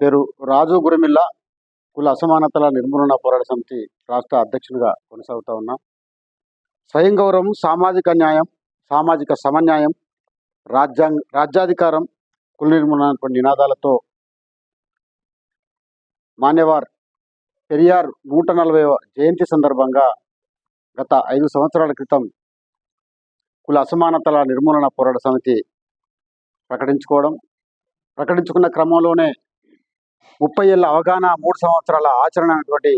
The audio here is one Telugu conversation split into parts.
పేరు రాజు గురిమిల్ల. కుల అసమానతల నిర్మూలన పోరాట సమితి రాష్ట్ర అధ్యక్షుడిగా కొనసాగుతా ఉన్నా. స్వయం గౌరవం, సామాజిక న్యాయం, సామాజిక సమన్యాయం, రాజ్యాధికారం, కుల నిర్మూలన నినాదాలతో మాన్యవార్ పెరియార్ 140వ జయంతి సందర్భంగా గత 5 సంవత్సరాల క్రితం కుల అసమానతల నిర్మూలన పోరాట సమితి ప్రకటించుకున్న క్రమంలోనే 30 ఏళ్ల అవగాహన, 3 సంవత్సరాల ఆచరణ అనేటువంటి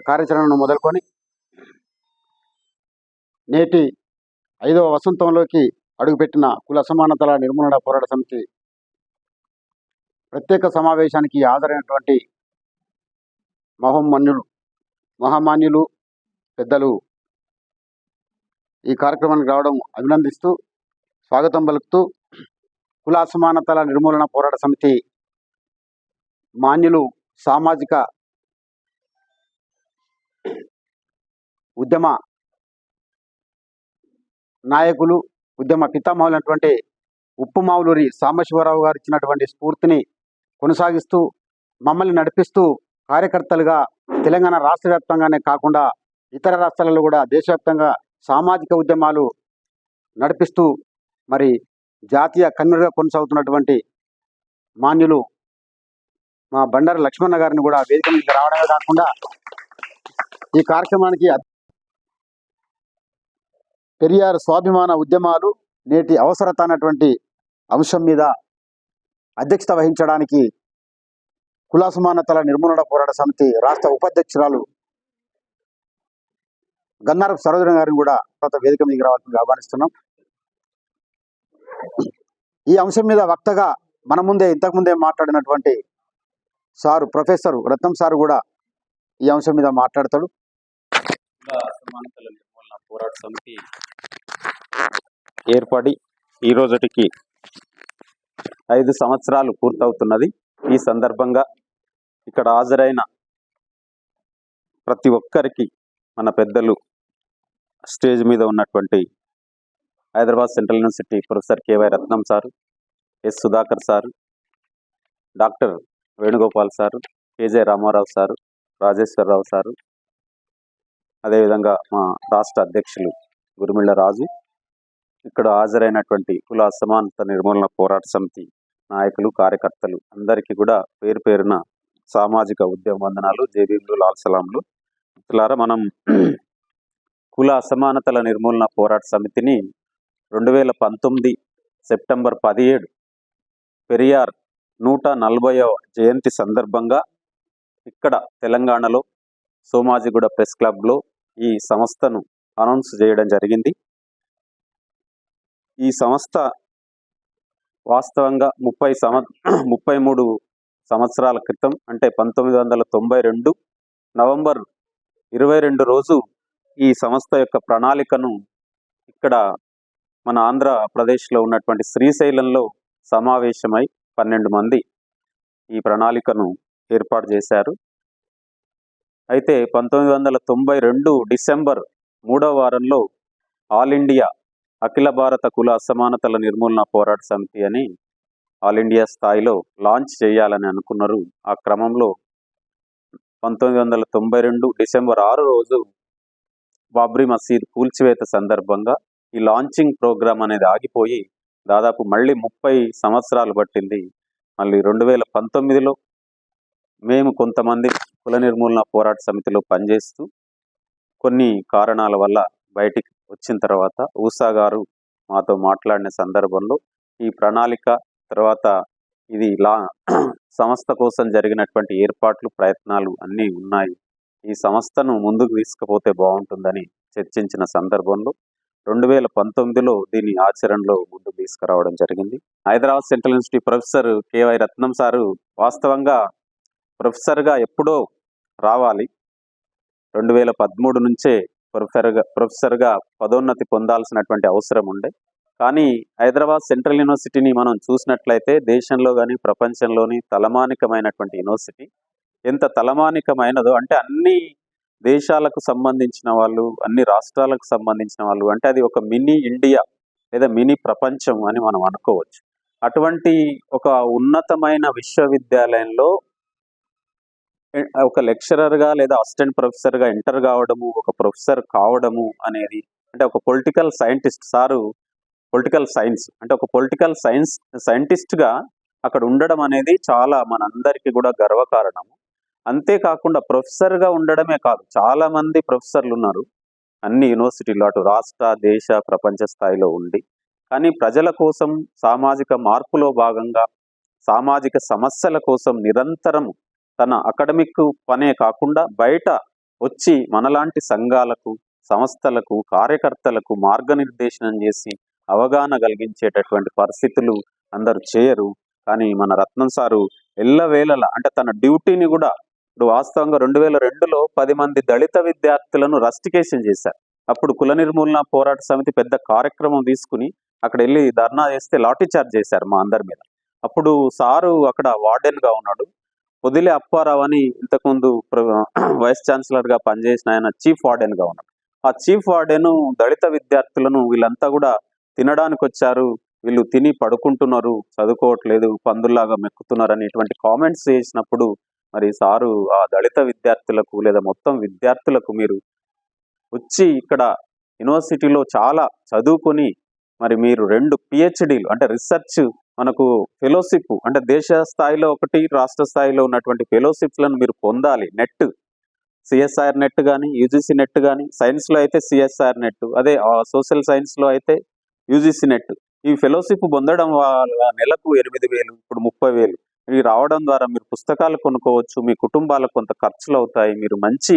కార్యాచరణను మొదలుకొని నేటి 5వ వసంతంలోకి అడుగుపెట్టిన కుల అసమానతల నిర్మూలన పోరాట సమితి ప్రత్యేక సమావేశానికి హాజరైనటువంటి మహామాన్యులు పెద్దలు ఈ కార్యక్రమానికి రావడం అభినందిస్తూ, స్వాగతం పలుకుతూ, కుల అసమానతల నిర్మూలన పోరాట సమితి మాన్యులు, సామాజిక ఉద్యమ నాయకులు, ఉద్యమ పితామహులైనటువంటి ఉప్పుమావులూరి సాంబశివరావు గారు ఇచ్చినటువంటి స్ఫూర్తిని కొనసాగిస్తూ, మమ్మల్ని నడిపిస్తూ కార్యకర్తలుగా తెలంగాణ రాష్ట్ర వ్యాప్తంగానే కాకుండా ఇతర రాష్ట్రాలలో కూడా దేశవ్యాప్తంగా సామాజిక ఉద్యమాలు నడిపిస్తూ మరి జాతీయ కన్వీనర్గా కొనసాగుతున్నటువంటి మాన్యులు మా బండారు లక్ష్మణ గారిని కూడా వేదిక మీద రావడమే కాకుండా ఈ కార్యక్రమానికి పెరియార్ స్వాభిమాన ఉద్యమాలు నేటి అవసరత అన్నటువంటి అంశం మీద అధ్యక్షత వహించడానికి కుల అసమానతల నిర్మూలన పోరాట సమితి రాష్ట్ర ఉపాధ్యక్షురాలు గన్నారపు సరోజన గారిని కూడా వేదిక మీదకి రావాల్సిందిగా ఆహ్వానిస్తున్నాం. ఈ అంశం మీద వక్తగా ఇంతకుముందే మాట్లాడినటువంటి సారు ప్రొఫెసర్ రత్నం సార్ కూడా ఈ అంశం మీద మాట్లాడతాడు. అసమానతల నిర్మూలన పోరాట సమితి ఏర్పడి ఈ రోజుటికి 5 సంవత్సరాలు పూర్తవుతున్నది. ఈ సందర్భంగా ఇక్కడ హాజరైన ప్రతి ఒక్కరికి మన పెద్దలు, స్టేజ్ మీద ఉన్నటువంటి Hyderabad central university professor K Y Ratnam sir, S Sudhakar sir, doctor Venugopal sir, K J Rama Rao sir, Rajeshwara Rao sir, అదేవిధంగా మా రాష్ట్ర అధ్యక్షులు గురిమిళ్ళ రాజు, ఇక్కడ హాజరైనటువంటి కుల అసమానత నిర్మూలన పోరాట సమితి నాయకులు, కార్యకర్తలు అందరికీ కూడా పేరు పేరున సామాజిక ఉద్యమ వందనాలు, జేబీలు, లాల్ సలాంలు. మిత్రులారా, మనం కుల అసమానతల నిర్మూలన పోరాట సమితిని 2019 సెప్టెంబర్ 17 పెరియార్ 140వ జయంతి సందర్భంగా ఇక్కడ తెలంగాణలో సోమాజిగూడ ప్రెస్ క్లబ్లో ఈ సంస్థను అనౌన్స్ చేయడం జరిగింది. ఈ సంస్థ వాస్తవంగా 33 సంవత్సరాల క్రితం, అంటే 1992 నవంబర్ 22 రోజు ఈ సంస్థ యొక్క ప్రణాళికను ఇక్కడ మన ఆంధ్రప్రదేశ్లో ఉన్నటువంటి శ్రీశైలంలో సమావేశమై 12 మంది ఈ ప్రణాళికను ఏర్పాటు చేశారు. అయితే 1992 డిసెంబర్ 3వ వారంలో ఆల్ ఇండియా అఖిల భారత కుల అసమానతల నిర్మూలన పోరాట సమితి అని ఆల్ ఇండియా స్థాయిలో లాంచ్ చేయాలని అనుకున్నారు. ఆ క్రమంలో 1992 డిసెంబర్ 6 రోజు బాబ్రీ మసీద్ కూల్చివేత సందర్భంగా ఈ లాంచింగ్ ప్రోగ్రాం అనేది ఆగిపోయి దాదాపు మళ్ళీ 30 సంవత్సరాలు పట్టింది. మళ్ళీ 2019లో మేము కొంతమంది కుల నిర్మూలన పోరాట సమితిలో పనిచేస్తూ కొన్ని కారణాల వల్ల బయటికి వచ్చిన తర్వాత ఊసా గారు మాతో మాట్లాడిన సందర్భంలో ఈ ప్రణాళిక తర్వాత ఇది సంస్థ కోసం జరిగినటువంటి ఏర్పాట్లు, ప్రయత్నాలు అన్నీ ఉన్నాయి, ఈ సంస్థను ముందుకు తీసుకుపోతే బాగుంటుందని చర్చించిన సందర్భంలో 2019లో దీని ఆచరణలో ముందుకు తీసుకురావడం జరిగింది. Hyderabad central university professor K Y Ratnam sir వాస్తవంగా ప్రొఫెసర్గా ఎప్పుడో రావాలి, 2013 నుంచే ప్రొఫెసర్గా పదోన్నతి పొందాల్సినటువంటి అవసరం ఉండే. కానీ హైదరాబాద్ సెంట్రల్ యూనివర్సిటీని మనం చూసినట్లయితే దేశంలో కానీ ప్రపంచంలోని తలమానికమైనటువంటి యూనివర్సిటీ. ఎంత తలమానికమైనదో అంటే అన్ని దేశాలకు సంబంధించిన వాళ్ళు, అన్ని రాష్ట్రాలకు సంబంధించిన వాళ్ళు, అంటే అది ఒక మినీ ఇండియా లేదా మినీ ప్రపంచం అని మనం అనుకోవచ్చు. అటువంటి ఒక ఉన్నతమైన విశ్వవిద్యాలయంలో ఒక లెక్చరర్‌గా లేదా అసిస్టెంట్ ప్రొఫెసర్‌గా ఎంటర్ కావడము, ఒక ప్రొఫెసర్ కావడము అనేది అంటే ఒక political scientist sir political science అంటే ఒక పొలిటికల్ సైంటిస్ట్‌గా అక్కడ ఉండడం అనేది చాలా మనందరికీ కూడా గర్వకారణము. అంతేకాకుండా ప్రొఫెసర్‌గా ఉండడమే కాదు, చాలా మంది ప్రొఫెసర్‌లున్నారు. అన్ని యూనివర్సిటీల్లో అటు రాష్ట్ర, దేశ, ప్రపంచ స్థాయిలో ఉండి. కానీ ప్రజల కోసం, సామాజిక మార్పులో భాగంగా, సామాజిక సమస్యల కోసం నిరంతరం తన అకాడమిక్ పనే కాకుండా బయట వచ్చి మనలాంటి సంఘాలకు, సంస్థలకు, కార్యకర్తలకు మార్గనిర్దేశనం చేసి అవగాహన కలిగించేటటువంటి పరిస్థితులు అందరూ చేయరు. కానీ మన రత్నం సారు ఎల్లవేళలా అంటే తన డ్యూటీని కూడా ఇప్పుడు వాస్తవంగా 2002లో 10 మంది దళిత విద్యార్థులను రస్టికేషన్ చేశారు. అప్పుడు కుల నిర్మూలన పోరాట సమితి పెద్ద కార్యక్రమం తీసుకుని అక్కడ వెళ్ళి ధర్నా చేస్తే లాఠీ చార్జ్ చేశారు మా అందరి మీద. అప్పుడు సారు అక్కడ వార్డెన్‌గా ఉన్నాడు. పొదిలి అప్పారావు అని ఇంతకుముందు వైస్ ఛాన్సలర్‌గా పనిచేసిన ఆయన చీఫ్ వార్డెన్‌గా ఉన్నాడు. ఆ చీఫ్ వార్డెను దళిత విద్యార్థులను వీళ్ళంతా కూడా తినడానికొచ్చారు, వీళ్ళు తిని పడుకుంటున్నారు, చదువుకోవట్లేదు, పందుల్లాగా మెక్కుతున్నారని ఇటువంటి కామెంట్స్ చేసినప్పుడు మరి సారు ఆ దళిత విద్యార్థులకు లేదా మొత్తం విద్యార్థులకు మీరు వచ్చి ఇక్కడ యూనివర్సిటీలో చాలా చదువుకొని మరి మీరు 2 పిహెచ్‌డీలు అంటే రిసెర్చ్ మనకు ఫెలోషిప్ అంటే దేశ స్థాయిలో ఒకటి, రాష్ట్ర స్థాయిలో ఉన్నటువంటి ఫెలోషిప్స్‌లను మీరు పొందాలి. నెట్, సిఎస్ఐఆర్ నెట్ గాని, యూజీసీ నెట్ గాని, సైన్స్‌లో అయితే సిఎస్ఐఆర్ నెట్, అదే సోషల్ సైన్స్‌లో అయితే యూజీసీ నెట్. ఈ ఫెలోషిప్ పొందడం వల్ల నెలకు 8,000 ఇప్పుడు 30,000 ఇవి రావడం ద్వారా మీరు పుస్తకాలు కొనుక్కోవచ్చు. మీ కుటుంబాలకు కొంత ఖర్చులవుతాయి. మీరు మంచి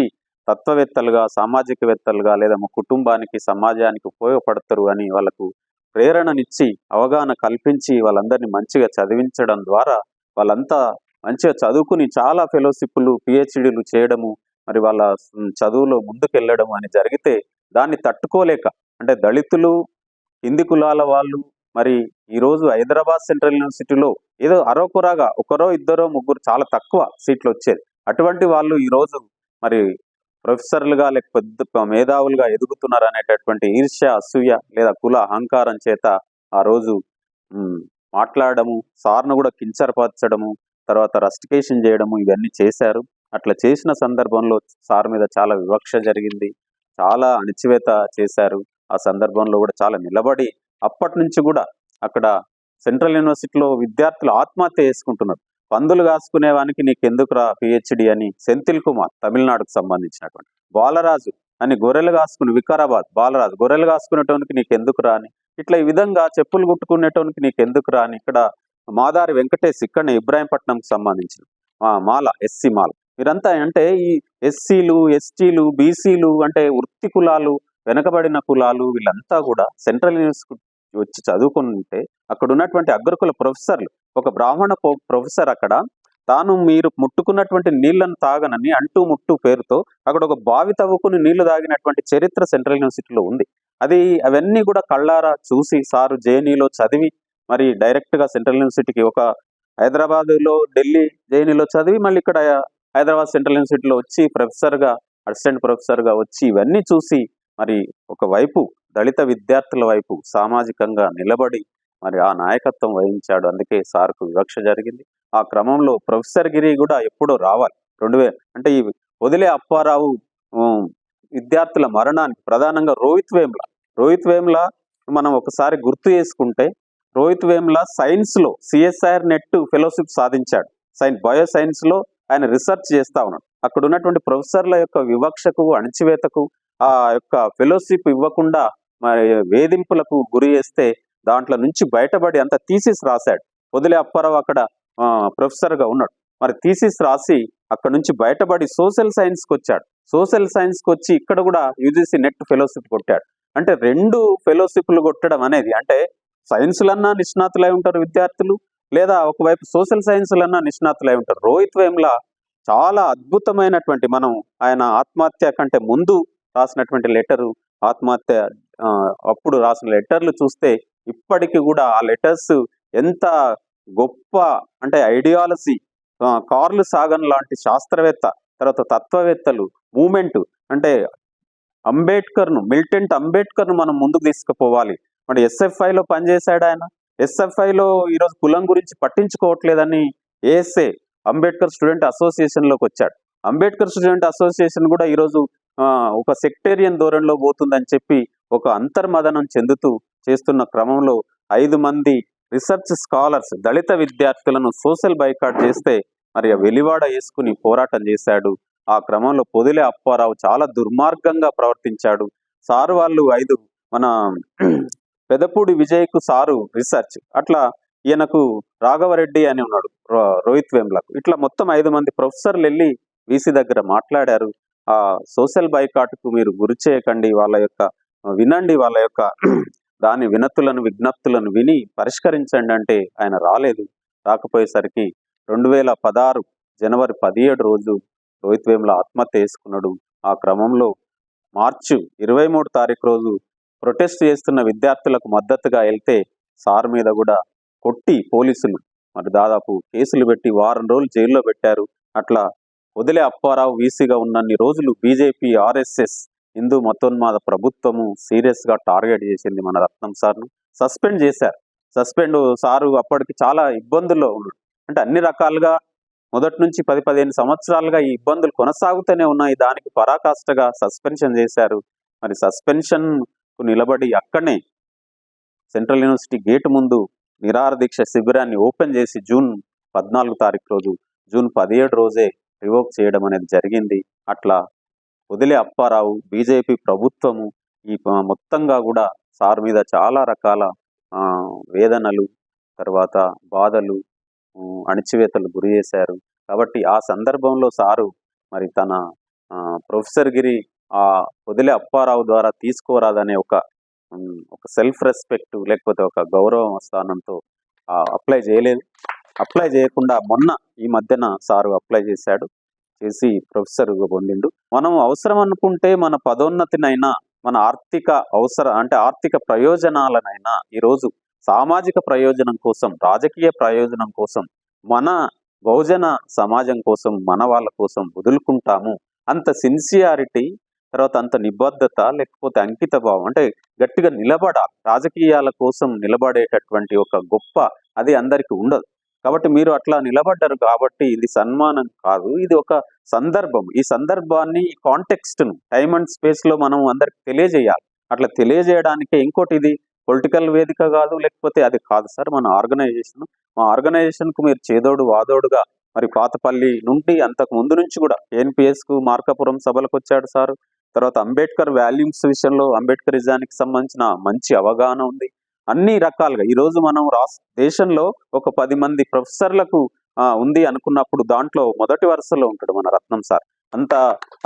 తత్వవేత్తలుగా, సామాజికవేత్తలుగా లేదా మీ కుటుంబానికి, సమాజానికి ఉపయోగపడతారు అని వాళ్ళకు ప్రేరణనిచ్చి, అవగాహన కల్పించి వాళ్ళందరినీ మంచిగా చదివించడం ద్వారా వాళ్ళంతా మంచిగా చదువుకుని చాలా ఫెలోషిప్‌లు, పిహెచ్‌డీలు చేయడము, మరి వాళ్ళ చదువులో ముందుకెళ్ళడం అని జరిగితే దాన్ని తట్టుకోలేక అంటే దళితులు, కింది కులాల వాళ్ళు మరి ఈరోజు హైదరాబాద్ సెంట్రల్ యూనివర్సిటీలో ఏదో అరకొరగా ఒకరో, ఇద్దరో, ముగ్గురు చాలా తక్కువ సీట్లొచ్చేది. అటువంటి వాళ్ళు ఈరోజు మరి ప్రొఫెసర్లుగా లేకపోతే మేధావులుగా ఎదుగుతున్నారనేటటువంటి ఈర్ష్య, అసూయ లేదా కుల అహంకారం చేత ఆ రోజు మాట్లాడడము, సార్‌ను కూడా కించపరచడము, తర్వాత రస్టికేషన్ చేయడము ఇవన్నీ చేశారు. అట్లా చేసిన సందర్భంలో సార్ మీద చాలా వివక్ష జరిగింది. చాలా అణిచివేత చేశారు. ఆ సందర్భంలో కూడా చాలా నిలబడి అప్పటినుంచి కూడా అక్కడ సెంట్రల్ యూనివర్సిటీలో విద్యార్థులు ఆత్మహత్య చేసుకుంటున్నారు. పందులు కాసుకునేవానికి నీకెందుకురా పిహెచ్‌డి అని సెంథిల్ కుమార్ తమిళనాడుకు సంబంధించినటువంటి. బాలరాజు అని గొర్రెలు కాసుకుని వికారాబాద్ బాలరాజు గొర్రెలు కాసుకునేటోనికి నీకెందుకురా అని. ఇట్లా ఈ విధంగా చెప్పులు కుట్టుకునేటోనికి నీకెందుకురా అని. ఇక్కడ మాదారి వెంకటేష్ ఇక్కడనే ఇబ్రాహీంపట్నంకి సంబంధించిన మాల ఎస్సీ మాల. వీరంతా అంటే ఈ ఎస్సీలు, ఎస్టీలు, బీసీలు అంటే వృత్తి కులాలు, వెనకబడిన కులాలు వీళ్ళంతా కూడా సెంట్రల్ యూనివర్సిటీ వచ్చి చదువుకుంటే అక్కడ ఉన్నటువంటి అగ్రకుల ప్రొఫెసర్లు, ఒక బ్రాహ్మణ ప్రొఫెసర్ అక్కడ తాను మీరు ముట్టుకున్నటువంటి నీళ్లను తాగనని అంటూ ముట్టు పేరుతో అక్కడ ఒక బావి తవ్వుకుని నీళ్లు తాగినటువంటి చరిత్ర సెంట్రల్ యూనివర్సిటీలో ఉంది. అవన్నీ కూడా కళ్ళారా చూసి సారు జేఎన్యూలో చదివి మరి డైరెక్ట్గా సెంట్రల్ యూనివర్సిటీకి ఒక హైదరాబాద్లో, ఢిల్లీ జేఎన్యూలో చదివి మళ్ళీ ఇక్కడ హైదరాబాద్ సెంట్రల్ యూనివర్సిటీలో వచ్చి ప్రొఫెసర్గా, అసిస్టెంట్ ప్రొఫెసర్గా వచ్చి ఇవన్నీ చూసి మరి ఒకవైపు దళిత విద్యార్థుల వైపు సామాజికంగా నిలబడి మరి ఆ నాయకత్వం వహించాడు. అందుకే సార్కు వివక్ష జరిగింది. ఆ క్రమంలో ప్రొఫెసర్ గిరి కూడా ఎప్పుడో రావాలి. 2000 అంటే ఈ వదిలే అప్పారావు విద్యార్థుల మరణానికి ప్రధానంగా రోహిత్ వేముల మనం ఒకసారి గుర్తు చేసుకుంటే రోహిత్ వేముల సైన్స్లో సిఎస్ఐఆర్ నెట్ ఫెలోషిప్ సాధించాడు. బయో సైన్స్లో ఆయన రీసెర్చ్ చేస్తా ఉన్నాడు. అక్కడ ఉన్నటువంటి ప్రొఫెసర్ల యొక్క వివక్షకు, అణచివేతకు, ఆ యొక్క ఫెలోషిప్ ఇవ్వకుండా మరి వేధింపులకు గురి చేస్తే దాంట్లో నుంచి బయటపడి అంత థీసిస్ రాశాడు. వదిలే అప్పారావు అక్కడ ప్రొఫెసర్గా ఉన్నాడు. మరి థీసిస్ రాసి అక్కడ నుంచి బయటపడి సోషల్ సైన్స్కి వచ్చాడు. సోషల్ సైన్స్కి వచ్చి ఇక్కడ కూడా యూజీసీ నెట్ ఫెలోషిప్ కొట్టాడు. అంటే 2 ఫెలోషిప్లు కొట్టడం అనేది అంటే సైన్స్లన్నా నిష్ణాతులై ఉంటారు విద్యార్థులు, లేదా ఒకవైపు సోషల్ సైన్స్లన్నా నిష్ణాతులై ఉంటారు. రోహిత్ వేముల చాలా అద్భుతమైనటువంటి ఆయన ఆత్మహత్య కంటే ముందు రాసినటువంటి లెటరు, ఆత్మహత్య అప్పుడు రాసిన లెటర్లు చూస్తే ఇప్పటికీ కూడా ఆ లెటర్స్ ఎంత గొప్ప అంటే ఐడియాలజీ, కార్ల్ సాగన్ లాంటి శాస్త్రవేత్త, తర్వాత తత్వవేత్తలు మూమెంట్ అంటే మిలిటెంట్ అంబేద్కర్ను మనం ముందుకు తీసుకుపోవాలి. మరి ఎస్ఎఫ్ఐలో పనిచేశాడు ఆయన. ఎస్ఎఫ్ఐలో ఈరోజు కులం గురించి పట్టించుకోవట్లేదని ఏఎస్ఏ అంబేద్కర్ స్టూడెంట్ అసోసియేషన్లోకి వచ్చాడు. అంబేద్కర్ స్టూడెంట్ అసోసియేషన్ కూడా ఈరోజు ఒక సెక్టేరియన్ ధోరణిలో పోతుందని చెప్పి ఒక అంతర్మదనం చెందుతూ చేస్తున్న క్రమంలో 5 మంది రీసెర్చ్ స్కాలర్స్ దళిత విద్యార్థులను సోషల్ బైకాట్ చేస్తే మరి వెలివాడ వేసుకుని పోరాటం చేశాడు. ఆ క్రమంలో పొదిలే అప్పారావు చాలా దుర్మార్గంగా ప్రవర్తించాడు. సారు వాళ్ళు 5 మన పెదపూడి విజయ్కు సారు రీసెర్చ్, అట్లా ఈయనకు రాఘవరెడ్డి అని ఉన్నాడు, రోహిత్ వేమ్లకు, ఇట్లా మొత్తం 5 మంది ప్రొఫెసర్లు వెళ్ళి వీసీ దగ్గర మాట్లాడారు. ఆ సోషల్ బైకాట్కు మీరు గురి చేయకండి, వాళ్ళ యొక్క వినండి, వాళ్ళ యొక్క దాని విజ్ఞప్తులను విని పరిష్కరించండి అంటే ఆయన రాలేదు. రాకపోయేసరికి 2016 జనవరి 17 రోజు రోహిత్ వేమ్ల ఆత్మహత్య చేసుకున్నాడు. ఆ క్రమంలో మార్చి 23 తారీఖు రోజు ప్రొటెస్ట్ చేస్తున్న విద్యార్థులకు మద్దతుగా వెళ్తే సార్ మీద కూడా కొట్టి పోలీసులు మరి దాదాపు కేసులు పెట్టి వారం రోజులు జైల్లో పెట్టారు. అట్లా పొదిలే అప్పారావు వీసీగా ఉన్నన్ని రోజులు బీజేపీ, ఆర్ఎస్ఎస్, హిందూ మతోన్మాద ప్రభుత్వము సీరియస్గా టార్గెట్ చేసింది మన రత్నం సార్ను. సస్పెండ్ చేశారు. సారు అప్పటికి చాలా ఇబ్బందుల్లో ఉన్నాడు. అంటే అన్ని రకాలుగా మొదటి నుంచి 10-15 సంవత్సరాలుగా ఈ ఇబ్బందులు కొనసాగుతూనే ఉన్నాయి. దానికి పరాకాష్ఠగా సస్పెన్షన్ చేశారు. మరి సస్పెన్షన్కు నిలబడి అక్కడనే సెంట్రల్ యూనివర్సిటీ గేటు ముందు నిరాహార దీక్ష శిబిరాన్ని ఓపెన్ చేసి జూన్ 14 తారీఖు రోజు, జూన్ 17 రోజే రివోక్ చేయడం అనేది జరిగింది. అట్లా పొదిలే అప్పారావు, బీజేపీ ప్రభుత్వము ఈ మొత్తంగా కూడా సార్ మీద చాలా రకాల వేదనలు, తర్వాత బాధలు, అణిచివేతలు గురి చేశారు. కాబట్టి ఆ సందర్భంలో సారు మరి తన ప్రొఫెసర్ గిరి ఆ పొదిలే అప్పారావు ద్వారా తీసుకోరాదనే ఒక సెల్ఫ్ రెస్పెక్ట్ లేకపోతే ఒక గౌరవ స్థానంతో అప్లై చేయలేదు. అప్లై చేయకుండా మొన్న ఈ మధ్యన సారు అప్లై చేసి ప్రొఫెసర్ పొందిండు. మనం అవసరం అనుకుంటే మన పదోన్నతినైనా, మన ఆర్థిక ప్రయోజనాలనైనా ఈరోజు సామాజిక ప్రయోజనం కోసం, రాజకీయ ప్రయోజనం కోసం, మన బహుజన సమాజం కోసం, మన వాళ్ళ కోసం వదులుకుంటాము. అంత సిన్సియారిటీ, తర్వాత అంత నిబద్ధత, లేకపోతే అంకిత భావం, అంటే గట్టిగా నిలబడాలి, రాజకీయాల కోసం నిలబడేటటువంటి ఒక గొప్ప అది అందరికీ ఉండదు. కాబట్టి మీరు అట్లా నిలబడ్డారు కాబట్టి ఇది సన్మానం కాదు, ఇది ఒక సందర్భం. ఈ సందర్భాన్ని, ఈ కాంటెక్స్ట్ను టైమ్ అండ్ స్పేస్లో మనం అందరికి తెలియజేయాలి. అట్లా తెలియజేయడానికి ఇంకోటి, ఇది పొలిటికల్ వేదిక కాదు, లేకపోతే అది కాదు సార్ మన ఆర్గనైజేషన్. మా ఆర్గనైజేషన్కు మీరు చేదోడు వాదోడుగా మరి పాతపల్లి నుండి అంతకు ముందు నుంచి కూడా ఎన్పిఎస్కు మార్కాపురం సభలకు వచ్చాడు సార్. తర్వాత అంబేద్కర్ వాల్యూమ్స్ విషయంలో అంబేద్కరిజానికి సంబంధించిన మంచి అవగాహన ఉంది. అన్ని రకాలుగా ఈరోజు మనం దేశంలో ఒక 10 మంది ప్రొఫెసర్లకు ఉంది అనుకున్నప్పుడు దాంట్లో మొదటి వరుసలో ఉంటాడు మన రత్నం సార్. అంత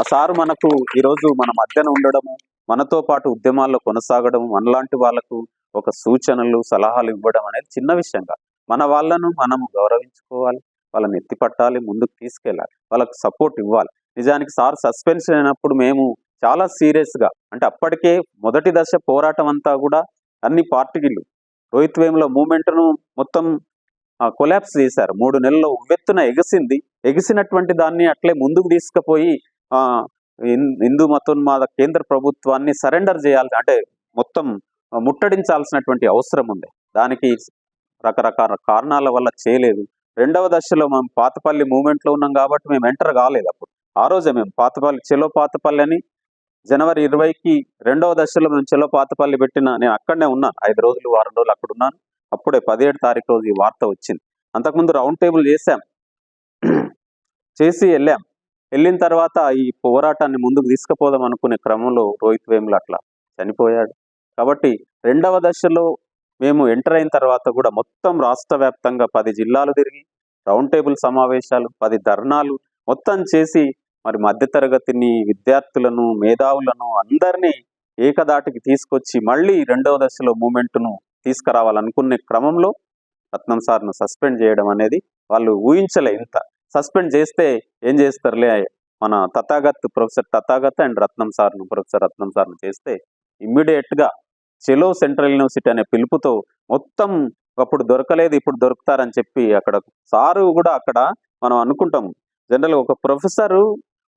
ఆ సారు మనకు ఈరోజు మన మధ్యన ఉండడము, మనతో పాటు ఉద్యమాల్లో కొనసాగడం, మనలాంటి వాళ్ళకు ఒక సూచనలు, సలహాలు ఇవ్వడం అనేది చిన్న విషయంగా. మన వాళ్ళను మనము గౌరవించుకోవాలి, వాళ్ళని ఎత్తిపట్టాలి, ముందుకు తీసుకెళ్ళాలి, వాళ్ళకు సపోర్ట్ ఇవ్వాలి. నిజానికి సార్ సస్పెన్షన్ అయినప్పుడు మేము చాలా సీరియస్గా, అంటే అప్పటికే మొదటి దశ పోరాటం అంతా కూడా అన్ని పార్టీలు రోహిత్ వేముల మూమెంట్ను మొత్తం కొలాప్స్ చేశారు. 3 నెలల్లో ఉవ్వెత్తున ఎగిసినటువంటి దాన్ని అట్లే ముందుకు తీసుకుపోయి హిందూ మతోన్మాద కేంద్ర ప్రభుత్వాన్ని సరెండర్ చేయాలి, అంటే మొత్తం ముట్టడించాల్సినటువంటి అవసరం ఉంది. దానికి రకరకాల కారణాల వల్ల చేయలేదు. 2వ దశలో మేము పాతపల్లి మూమెంట్లో ఉన్నాం కాబట్టి మేము ఎంటర్ కాలేదు. అప్పుడు ఆ రోజే మేము చెలో పాతపల్లి అని జనవరి 20కి 2వ దశలో మేము చెలో పాతపల్లి పెట్టిన, నేను అక్కడనే ఉన్నాను, 5 రోజులు 6 రోజులు అక్కడ ఉన్నాను. అప్పుడే 17 తారీఖు రోజు ఈ వార్త వచ్చింది. అంతకుముందు రౌండ్ టేబుల్ చేసి వెళ్ళిన తర్వాత ఈ పోరాటాన్ని ముందుకు తీసుకుపోదాం అనుకునే క్రమంలో రోహిత్ వేముల అట్లా చనిపోయాడు. కాబట్టి 2వ దశలో మేము ఎంటర్ అయిన తర్వాత కూడా మొత్తం రాష్ట్ర వ్యాప్తంగా 10 జిల్లాలు తిరిగి రౌండ్ టేబుల్ సమావేశాలు, 10 ధర్నాలు మొత్తం చేసి మరి మధ్యతరగతిని, విద్యార్థులను, మేధావులను అందరినీ ఏకదాటికి తీసుకొచ్చి మళ్ళీ 2వ దశలో మూమెంట్ను తీసుకురావాలనుకునే క్రమంలో రత్నం సార్ను సస్పెండ్ చేయడం అనేది వాళ్ళు ఊహించలే. ఇంత సస్పెండ్ చేస్తే ఏం చేస్తారులే, మన ప్రొఫెసర్ తథాగత్ అండ్ ప్రొఫెసర్ రత్నం సార్ను చేస్తే ఇమ్మీడియట్గా చెలో సెంట్రల్ యూనివర్సిటీ అనే పిలుపుతో మొత్తం అప్పుడు దొరకలేదు, ఇప్పుడు దొరుకుతారని చెప్పి అక్కడ సారు కూడా అక్కడ మనం అనుకుంటాం జనరల్గా ఒక ప్రొఫెసరు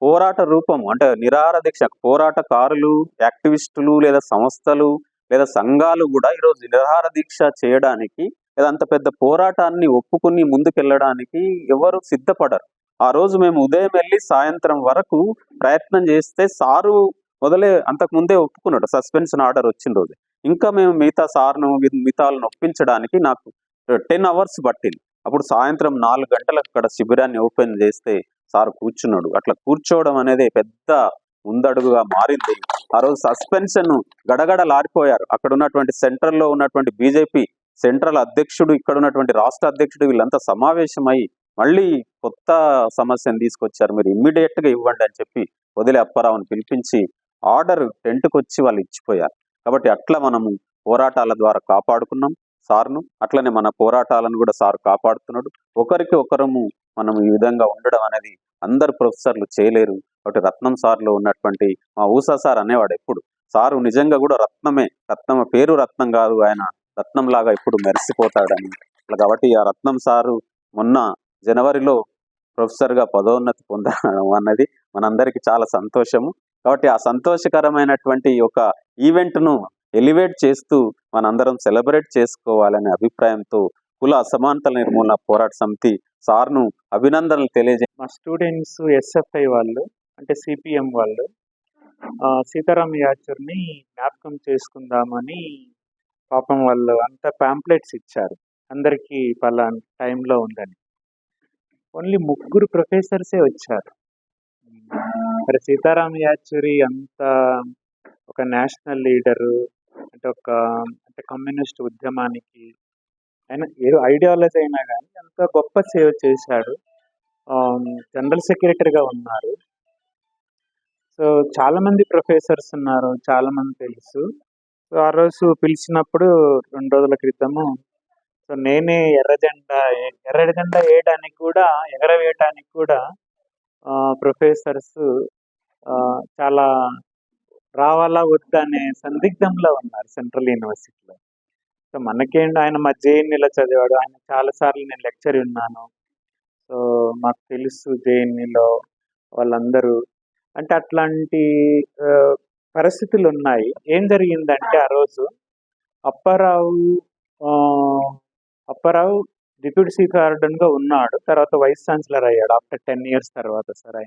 పోరాట రూపం, అంటే నిరాహార దీక్ష పోరాటకారులు, యాక్టివిస్టులు లేదా సంస్థలు లేదా సంఘాలు కూడా ఈరోజు నిరాహార దీక్ష చేయడానికి లేదా అంత పెద్ద పోరాటాన్ని ఒప్పుకుని ముందుకెళ్ళడానికి ఎవరు సిద్ధపడరు. ఆ రోజు మేము ఉదయం వెళ్ళి సాయంత్రం వరకు ప్రయత్నం చేస్తే సారు అంతకు ముందే ఒప్పుకున్నాడు సస్పెన్షన్ ఆర్డర్ వచ్చిన రోజు. ఇంకా మేము మిగతా సార్ను మిగతాలను ఒప్పించడానికి నాకు 10 అవర్స్ పట్టింది. అప్పుడు సాయంత్రం 4 గంటలకు అక్కడ శిబిరాన్ని ఓపెన్ చేస్తే సార్ కూర్చున్నాడు. అట్లా కూర్చోవడం అనేది పెద్ద ముందడుగుగా మారింది. ఆ రోజు సస్పెన్షన్ గడగడలాడిపోయారు. అక్కడ ఉన్నటువంటి సెంట్రల్లో ఉన్నటువంటి బీజేపీ సెంట్రల్ అధ్యక్షుడు, ఇక్కడ ఉన్నటువంటి రాష్ట్ర అధ్యక్షుడు వీళ్ళంతా సమావేశమై మళ్ళీ కొత్త సమస్యను తీసుకొచ్చారు. మీరు ఇమ్మీడియట్ గా ఇవ్వండి అని చెప్పి వదిలే అప్పారావుని పిలిపించి ఆర్డర్ టెంట్కి వచ్చి వాళ్ళు ఇచ్చిపోయారు. కాబట్టి అట్లా మనము పోరాటాల ద్వారా కాపాడుకున్నాం సార్ను. అట్లనే మన పోరాటాలను కూడా సార్ కాపాడుతున్నాడు. ఒకరికి ఒకరము మనం ఈ విధంగా ఉండడం అనేది అందరు ప్రొఫెసర్లు చేయలేరు. కాబట్టి రత్నం సార్లో ఉన్నటువంటి మా ఊసా సార్ అనేవాడు ఎప్పుడు, సారు నిజంగా కూడా రత్నమే, రత్నం పేరు రత్నం కాదు, ఆయన రత్నం లాగా ఎప్పుడు మెరిసిపోతాడని. కాబట్టి ఆ రత్నం సారు మొన్న జనవరిలో ప్రొఫెసర్గా పదోన్నతి పొందడం అన్నది మనందరికీ చాలా సంతోషము. కాబట్టి ఆ సంతోషకరమైనటువంటి ఒక ఈవెంట్ను ఎలివేట్ చేస్తూ మనందరం సెలబ్రేట్ చేసుకోవాలనే అభిప్రాయంతో కుల అసమానతల నిర్మూలన పోరాట సమితి సార్ను అభినందనలు మా స్టూడెంట్స్ ఎస్ఎఫ్ఐ వాళ్ళు అంటే సిపిఎం వాళ్ళు సీతారాం యాచూర్ని జ్ఞాపకం చేసుకుందామని పాపం వాళ్ళు అంతా ప్యాంప్లెట్స్ ఇచ్చారు అందరికీ పలానా టైంలో ఉందని. ఓన్లీ 3 ప్రొఫెసర్సే వచ్చారు. మరి సీతారాం యాచూరి అంత ఒక నేషనల్ లీడరు, అంటే కమ్యూనిస్ట్ ఉద్యమానికి ఆయన ఏ ఐడియాలజీ అయినా కానీ అంత గొప్ప సేవ చేశాడు. జనరల్ సెక్రటరీగా ఉన్నారు. సో చాలామంది ప్రొఫెసర్స్ ఉన్నారు, చాలామంది తెలుసు. సో ఆ రోజు పిలిచినప్పుడు 2 రోజుల క్రితము సో నేనే ఎర్ర జెండా ఎగరవేయడానికి కూడా ప్రొఫెసర్స్ చాలా రావాలా వద్దా అనే సందిగ్ధంలో ఉన్నారు సెంట్రల్ యూనివర్సిటీలో. సో మనకేంటి, ఆయన మా జేఎన్యూలో చదివాడు, ఆయన చాలాసార్లు నేను లెక్చర్ విన్నాను. సో మాకు తెలుసు జేఎన్యూలో వాళ్ళందరూ. అంటే అట్లాంటి పరిస్థితులు ఉన్నాయి. ఏం జరిగిందంటే ఆ రోజు అప్పారావు డిప్యూటీ చీఫ్ వార్డెన్గా ఉన్నాడు, తర్వాత వైస్ ఛాన్సలర్ అయ్యాడు ఆఫ్టర్ 10 years తర్వాత. సార్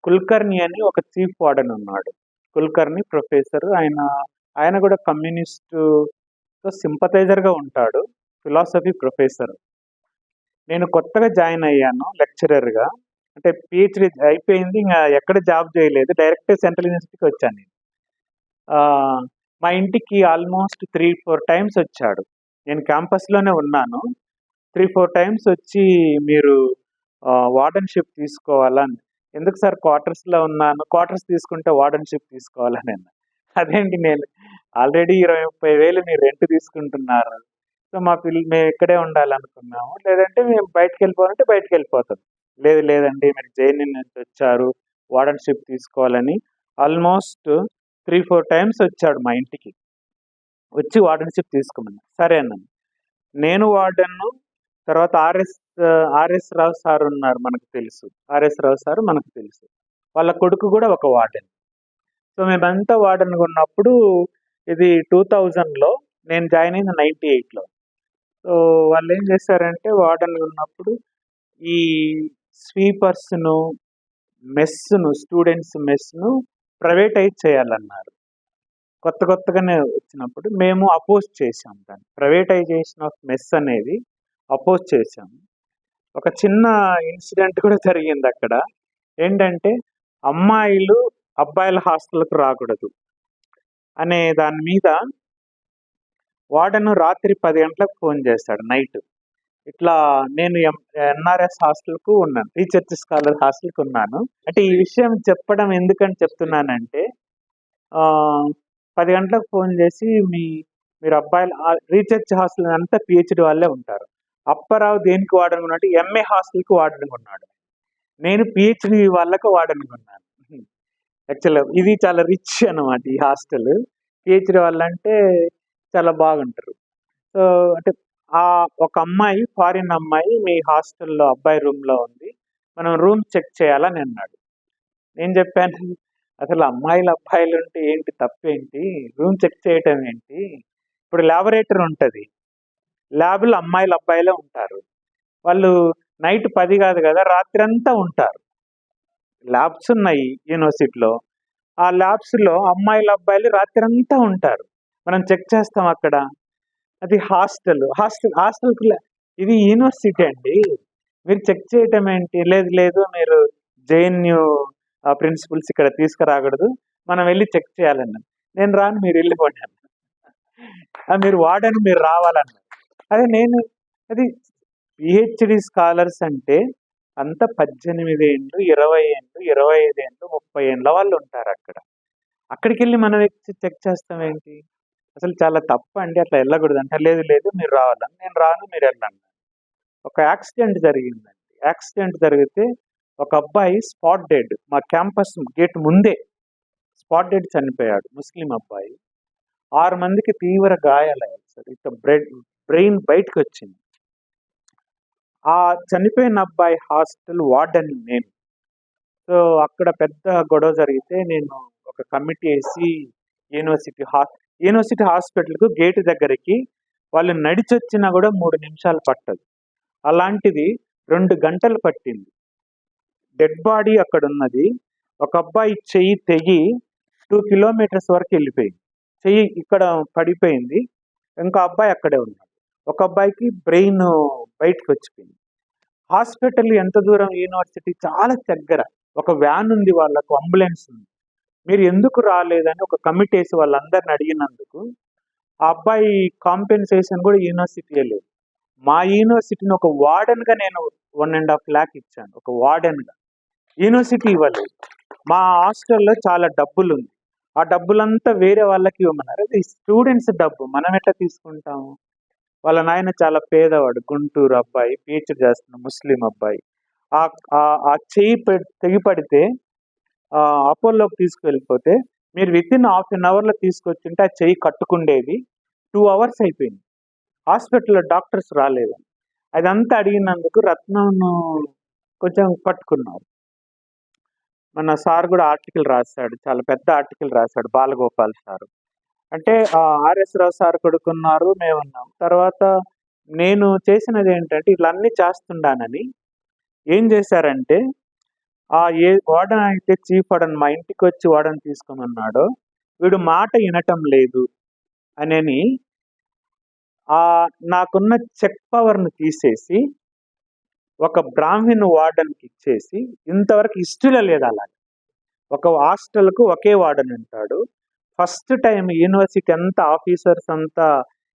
కుల్కర్ని అని ఒక చీఫ్ వార్డెన్ ఉన్నాడు. కుల్కర్ని ప్రొఫెసర్, ఆయన కూడా కమ్యూనిస్టుతో సింపథైజర్గా ఉంటాడు, ఫిలాసఫీ ప్రొఫెసర్. నేను కొత్తగా జాయిన్ అయ్యాను లెక్చరర్గా, అంటే పిహెచ్డి అయిపోయింది, ఇంకా ఎక్కడ జాబ్ చేయలేదు, డైరెక్ట్ సెంట్రల్ యూనివర్సిటీకి వచ్చాను నేను. మా ఇంటికి ఆల్మోస్ట్ 3-4 times వచ్చాడు. నేను క్యాంపస్లోనే ఉన్నాను. 3-4 times వచ్చి మీరు వార్డెన్షిప్ తీసుకోవాలని. ఎందుకు సార్, క్వార్టర్స్లో ఉన్నాను, క్వార్టర్స్ తీసుకుంటే వార్డెన్షిప్ తీసుకోవాలని. అదేంటి, నేను ఆల్రెడీ 20-30 వేలు మీరు రెంట్ తీసుకుంటున్నారు, సో మేము ఇక్కడే ఉండాలనుకున్నాము, లేదంటే మేము బయటకు వెళ్ళిపోవాలంటే బయటకు వెళ్ళిపోతాం. లేదండి మీరు జేఎన్యూ నుంచి వచ్చారు, వార్డెన్షిప్ తీసుకోవాలని ఆల్మోస్ట్ 3-4 times వచ్చాడు మా ఇంటికి. వచ్చి వార్డెన్షిప్ తీసుకోమన్నా, సరే అన్నాను. నేను వార్డెన్ను, తర్వాత ఆర్ఎస్ రావు సార్ ఉన్నారు, మనకు తెలుసు, ఆర్ఎస్ రావు సార్ మనకు తెలుసు, వాళ్ళ కొడుకు కూడా ఒక వార్డెన్. సో మేమంతా వార్డెన్గా ఉన్నప్పుడు, ఇది 2000లో, నేను జాయిన్ అయిన 98లో. సో వాళ్ళు ఏం చేశారంటే వార్డెన్గా ఉన్నప్పుడు ఈ స్వీపర్స్ను, స్టూడెంట్స్ మెస్ను ప్రైవేటైజ్ చేయాలన్నారు. కొత్తగానే వచ్చినప్పుడు మేము అపోజ్ చేసాం దాన్ని. ప్రైవేటైజేషన్ ఆఫ్ మెస్ అనేది అపోజ్ చేశాము. ఒక చిన్న ఇన్సిడెంట్ కూడా జరిగింది అక్కడ. ఏంటంటే అమ్మాయిలు అబ్బాయిల హాస్టల్కు రాకూడదు అనే దాని మీద వార్డెన్ రాత్రి 10 గంటలకు ఫోన్ చేశాడు, నైట్. ఇట్లా నేను ఎన్ఆర్ఎస్ హాస్టల్కు ఉన్నాను, రీసెర్చ్ స్కాలర్ హాస్టల్కి ఉన్నాను. అంటే ఈ విషయం చెప్పడం ఎందుకని చెప్తున్నానంటే, 10 గంటలకు ఫోన్ చేసి మీరు అబ్బాయిలు రీసెర్చ్ హాస్టల్ అంతా పిహెచ్డి వాళ్ళే ఉంటారు. అప్పారావు దేనికి వాడనుకున్నట్టు ఎంఏ హాస్టల్కి వాడనుకున్నాడు, నేను పిహెచ్డి వాళ్ళకు వాడనుకున్నాను. యాక్చువల్గా ఇది చాలా రిచ్ అనమాట ఈ హాస్టల్. పిహెచ్డి వాళ్ళంటే చాలా బాగుంటారు. సో అంటే ఒక అమ్మాయి, ఫారిన్ అమ్మాయి మీ హాస్టల్లో అబ్బాయి రూమ్లో ఉంది, మనం రూమ్ చెక్ చేయాలని అన్నాడు. నేను చెప్పాను, అసలు అబ్బాయిలు ఉంటే ఏంటి తప్పేంటి, రూమ్ చెక్ చేయటం ఏంటి, ఇప్పుడు ల్యాబొరేటరీ ఉంటుంది, ల్యాబ్లో అమ్మాయిలు అబ్బాయిలే ఉంటారు. వాళ్ళు నైట్ 10 కాదు కదా, రాత్రంతా ఉంటారు. ల్యాబ్స్ ఉన్నాయి యూనివర్సిటీలో. ఆ ల్యాబ్స్లో అమ్మాయిలు అబ్బాయిలు రాత్రంతా ఉంటారు. మనం చెక్ చేస్తాం అక్కడ. అది హాస్టల్కి ఇది యూనివర్సిటీ అండి. మీరు చెక్ చేయటం ఏంటి? లేదు లేదు, మీరు జేఎన్యూ ప్రిన్సిపల్స్ ఇక్కడ తీసుకురాకూడదు, మనం వెళ్ళి చెక్ చేయాలన్నారు. నేను రాను, మీరు వెళ్ళిపోండి అన్నారు. మీరు వాడని, మీరు రావాలన్నారు. అదే నేను అది పిహెచ్డి స్కాలర్స్ అంటే అంత 18 ఏండ్లు, 20 ఏండ్లు, 25 ఏండ్లు, 30 ఏండ్ల వాళ్ళు ఉంటారు అక్కడ. అక్కడికి వెళ్ళి మనం చెక్ చేస్తాం ఏంటి? అసలు చాలా తప్పు అండి, అట్లా వెళ్ళకూడదు అంటే, లేదు లేదు మీరు రావాలని. నేను రాను, మీరు వెళ్ళండి. ఒక యాక్సిడెంట్ జరిగిందండి. యాక్సిడెంట్ జరిగితే ఒక అబ్బాయి స్పాట్ డెడ్, మా క్యాంపస్ గేట్ ముందే స్పాట్ డెడ్ చనిపోయాడు, ముస్లిం అబ్బాయి. 6 మందికి తీవ్ర గాయాలయ్యాయి సార్. ఇక బ్రెయిన్ బయటకు వచ్చింది. ఆ చనిపోయిన అబ్బాయి హాస్టల్ వార్డెన్ నేను. సో అక్కడ పెద్ద గొడవ జరిగితే నేను ఒక కమిటీ వేసి యూనివర్సిటీ హాస్పిటల్కు గేటు దగ్గరికి వాళ్ళు నడిచొచ్చినా కూడా 3 నిమిషాలు పట్టదు. అలాంటిది 2 గంటలు పట్టింది. డెడ్ బాడీ అక్కడ ఉన్నది. ఒక అబ్బాయి చెయ్యి తెగి 2 కిలోమీటర్స్ వరకు వెళ్ళిపోయింది. చెయ్యి ఇక్కడ పడిపోయింది. ఇంకో అబ్బాయి అక్కడే ఉన్నాడు. ఒక అబ్బాయికి బ్రెయిన్ బయటకు వచ్చిపోయింది. హాస్పిటల్ ఎంత దూరం? యూనివర్సిటీ చాలా దగ్గర. ఒక వ్యాన్ ఉంది, వాళ్ళకు అంబులెన్స్ ఉంది. మీరు ఎందుకు రాలేదని ఒక కమిటీ వేసి వాళ్ళందరిని అడిగినందుకు ఆ అబ్బాయి కాంపెన్సేషన్ కూడా యూనివర్సిటీయే లేదు. మా యూనివర్సిటీని ఒక వార్డెన్గా నేను 1.5 lakh ఇచ్చాను, ఒక వార్డెన్గా. యూనివర్సిటీ ఇవ్వలేదు. మా హాస్టల్లో చాలా డబ్బులు ఉంది, ఆ డబ్బులంతా వేరే వాళ్ళకి ఇవ్వమన్నారు. అది స్టూడెంట్స్ డబ్బు, మనం ఎట్లా తీసుకుంటాము? వాళ్ళ నాయన చాలా పేదవాడు, గుంటూరు అబ్బాయి, పిహెచ్డి చేస్తున్న ముస్లిం అబ్బాయి. ఆ చెయ్యి తెగిపడితే అపోలోకి తీసుకువెళ్ళిపోతే మీరు వితిన్ ½ an hourలో తీసుకొచ్చింటే ఆ చెయ్యి కట్టుకుండేది. 2 hours అయిపోయింది. హాస్పిటల్లో డాక్టర్స్ రాలేదు. అదంతా అడిగినందుకు రత్నంను కొంచెం పట్టుకున్నారు. మన సార్ కూడా ఆర్టికల్ రాశాడు, చాలా పెద్ద ఆర్టికల్ రాశాడు, బాలగోపాల్ సార్. అంటే ఆర్ఎస్ రావు సార్ కొడుకున్నారు, మేమున్నాం. తర్వాత నేను చేసినది ఏంటంటే, ఇట్లా అన్నీ చేస్తుండానని ఏం చేశారంటే, ఏ వార్డెన్ అయితే చీఫ్ వార్డెన్ మా ఇంటికి వచ్చి వార్డెన్ తీసుకోమన్నాడో, వీడు మాట వినటం లేదు అని నాకున్న చెక్ పవర్ను తీసేసి ఒక బ్రాహ్మణ్ వార్డెన్కి ఇచ్చేసి, ఇంతవరకు హిస్టరీలో లేదు అలా. ఒక హాస్టల్కు ఒకే వార్డెన్ ఉంటాడు. ఫస్ట్ టైం యూనివర్సిటీ అంతా ఆఫీసర్స్ అంతా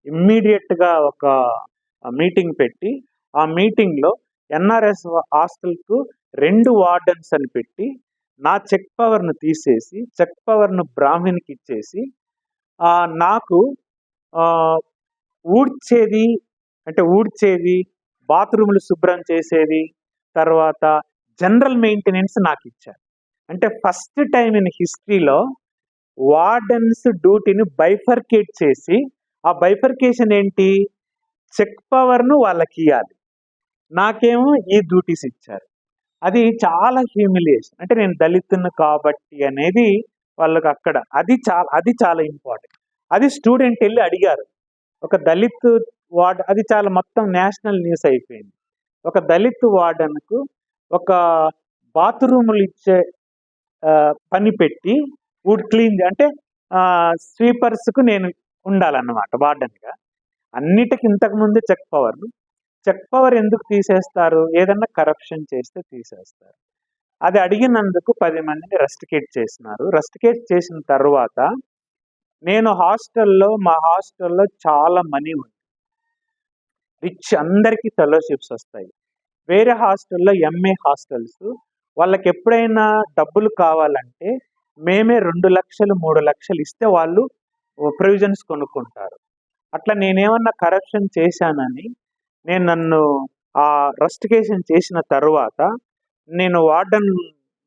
ఇమ్మీడియట్గా ఒక మీటింగ్ పెట్టి, ఆ మీటింగ్లో ఎన్ఆర్ఎస్ హాస్టల్కు 2 వార్డెన్స్ అని పెట్టి, నా చెక్ పవర్ను తీసేసి చెక్ పవర్ను బ్రాహ్మణ్కి ఇచ్చేసి, నాకు ఊడ్చేది, బాత్రూములు శుభ్రం చేసేది, తర్వాత జనరల్ మెయింటెనెన్స్ నాకు ఇచ్చారు. అంటే ఫస్ట్ టైం ఇన్ హిస్టరీలో వార్డెన్స్ డ్యూటీని బైఫర్కేట్ చేసి, ఆ బైఫర్కేషన్ ఏంటి? చెక్ పవర్ను వాళ్ళకి ఇవ్వాలి, నాకేమో ఈ డ్యూటీస్ ఇచ్చారు. అది చాలా హ్యూమిలియేషన్. అంటే నేను దళితును కాబట్టి అనేది వాళ్ళకి అక్కడ అది చాలా ఇంపార్టెంట్. అది స్టూడెంట్ వెళ్ళి అడిగారు, ఒక దళిత్ అది చాలా మొత్తం నేషనల్ న్యూస్ అయిపోయింది. ఒక దళిత్ వార్డెన్కు ఒక బాత్రూములు ఇచ్చే పని పెట్టి క్లీన్ అంటే స్వీపర్స్కు నేను ఉండాలన్నమాట వార్డెన్గా. అన్నిటికి ఇంతకుముందు చెక్ పవర్ ఎందుకు తీసేస్తారు? ఏదన్నా కరప్షన్ చేస్తే తీసేస్తారు. అది అడిగినందుకు 10 మందిని రస్టికేట్ చేసినారు. రస్టికేట్ చేసిన తర్వాత మా హాస్టల్లో చాలా మనీ ఉంది, రిచ్ అందరికీ ఫెలోషిప్స్ వస్తాయి. వేరే హాస్టల్లో ఎంఏ హాస్టల్స్ వాళ్ళకి ఎప్పుడైనా డబ్బులు కావాలంటే మేమే 2 లక్షలు 3 లక్షలు ఇస్తే వాళ్ళు ప్రొవిజన్స్ కొనుక్కుంటారు. అట్లా నేనేమన్నా కరప్షన్ చేశానని నన్ను రస్టికేషన్ చేసిన తర్వాత నేను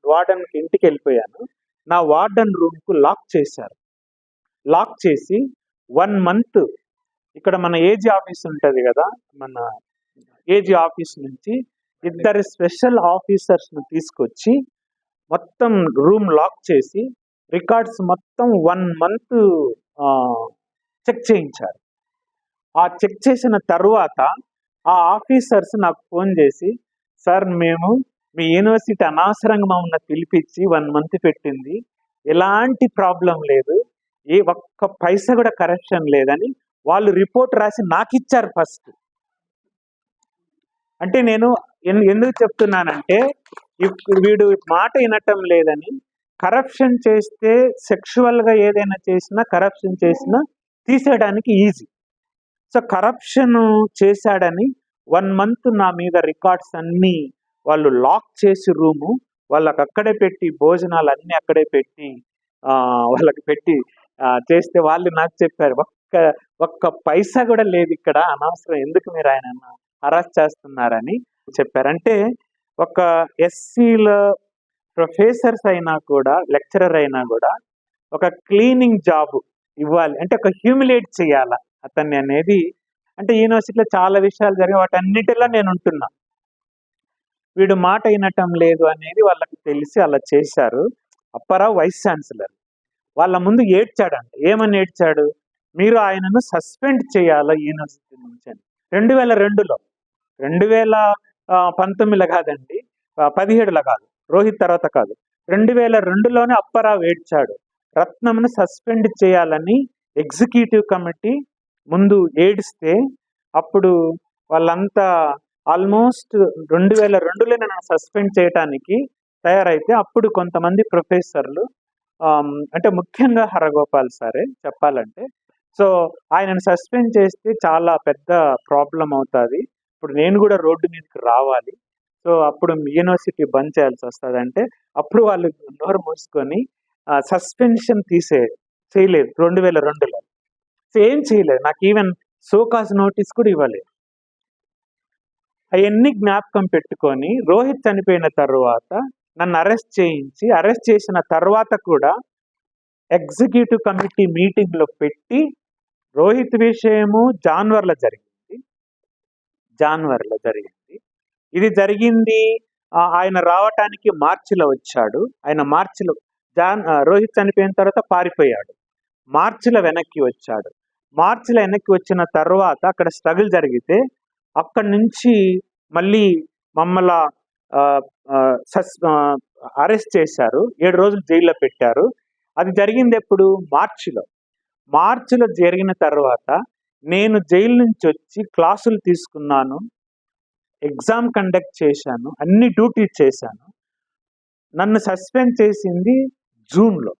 వార్డెన్కి ఇంటికి వెళ్ళిపోయాను. నా వార్డెన్ రూమ్కు లాక్ చేశారు. లాక్ చేసి 1 month ఇక్కడ మన ఏజీ ఆఫీస్ ఉంటుంది కదా, మన ఏజీ ఆఫీస్ నుంచి 2 స్పెషల్ ఆఫీసర్స్ను తీసుకొచ్చి మొత్తం రూమ్ లాక్ చేసి రికార్డ్స్ మొత్తం 1 month చెక్ చేయించారు. ఆ చెక్ చేసిన తరువాత ఆ ఆఫీసర్స్ నాకు ఫోన్ చేసి, సార్ మేము మీ యూనివర్సిటీ అనవసరంగా మమ్మల్ని పిలిపించి 1 మంత్ పెట్టింది, ఎలాంటి ప్రాబ్లం లేదు, ఏ ఒక్క పైసా కూడా కరప్షన్ లేదని వాళ్ళు రిపోర్ట్ రాసి నాకు ఇచ్చారు ఫస్ట్. అంటే నేను ఎందుకు చెప్తున్నానంటే, ఇప్పుడు వీడు మాట వినటం లేదని, కరప్షన్ చేస్తే సెక్షువల్గా ఏదైనా చేసినా, కరప్షన్ చేసినా తీసేయడానికి ఈజీ. సో కరప్షన్ చేశాడని 1 మంత్ నా మీద రికార్డ్స్ అన్నీ వాళ్ళు లాక్ చేసి రూము, వాళ్ళకి అక్కడే పెట్టి భోజనాలు అన్నీ అక్కడే పెట్టి వాళ్ళకి పెట్టి చేస్తే వాళ్ళు నాకు చెప్పారు, ఒక్క పైసా కూడా లేదు ఇక్కడ, అనవసరం ఎందుకు మీరు ఆయన హరాస్ చేస్తున్నారని చెప్పారు. అంటే ఒక ఎస్సీల ప్రొఫెసర్స్ అయినా కూడా, లెక్చరర్ అయినా కూడా ఒక క్లీనింగ్ జాబ్ ఇవ్వాలి, అంటే ఒక హ్యూమిలేట్ చేయాల అతన్ని అనేది. అంటే యూనివర్సిటీలో చాలా విషయాలు జరిగాయి, వాటన్నిటిలో నేను ఉంటున్నా. వీడు మాట వినటం లేదు అనేది వాళ్ళకి తెలిసి అలా చేశారు. అప్పారావు వైస్ ఛాన్సలర్ వాళ్ళ ముందు ఏడ్చాడంట. ఏమని ఏడ్చాడు, మీరు ఆయనను సస్పెండ్ చేయాలా యూనివర్సిటీ నుంచి అని. 2002లో, 2019లో కాదండి, 17లో కాదు, రోహిత్ తర్వాత కాదు, 2002లోనే అప్పారావు ఏడ్చాడు. రత్నంను సస్పెండ్ చేయాలని ఎగ్జిక్యూటివ్ కమిటీ ముందు ఏడిస్తే, అప్పుడు వాళ్ళంతా ఆల్మోస్ట్ 2002లో నన్ను సస్పెండ్ చేయడానికి తయారైతే, అప్పుడు కొంతమంది ప్రొఫెసర్లు అంటే ముఖ్యంగా హరగోపాల్ సారే చెప్పాలంటే, సో ఆయనను సస్పెండ్ చేస్తే చాలా పెద్ద ప్రాబ్లం అవుతుంది, ఇప్పుడు నేను కూడా రోడ్డు మీదకి రావాలి, సో అప్పుడు యూనివర్సిటీ బంద్ చేయాల్సి వస్తుంది అంటే, అప్పుడు వాళ్ళు నోరు మూసుకొని సస్పెన్షన్ చేయలేదు 2002లో. సో ఏం చేయలేదు, నాకు ఈవెన్ సోకాజ్ నోటీస్ కూడా ఇవ్వలేదు. అవన్నీ జ్ఞాపకం పెట్టుకొని రోహిత్ చనిపోయిన తర్వాత నన్ను అరెస్ట్ చేసిన తర్వాత కూడా ఎగ్జిక్యూటివ్ కమిటీ మీటింగ్లో పెట్టి, రోహిత్ విషయము జాన్వర్లో జరిగింది. ఇది జరిగింది ఆయన రావటానికి మార్చిలో వచ్చాడు. ఆయన మార్చిలో రోహిత్ చనిపోయిన తర్వాత పారిపోయాడు. మార్చిలో వెనక్కి వచ్చాడు. మార్చిలో వెనక్కి వచ్చిన తర్వాత అక్కడ స్ట్రగుల్ జరిగితే, అక్కడి నుంచి మళ్ళీ మమ్మల్ని అరెస్ట్ చేశారు, 7 రోజులు జైల్లో పెట్టారు. అది జరిగింది ఎప్పుడు, మార్చిలో జరిగిన తర్వాత నేను జైలు నుంచి వచ్చి క్లాసులు తీసుకున్నాను, ఎగ్జామ్ కండక్ట్ చేశాను, అన్ని డ్యూటీ చేశాను. నన్ను సస్పెండ్ చేసింది జూన్లో,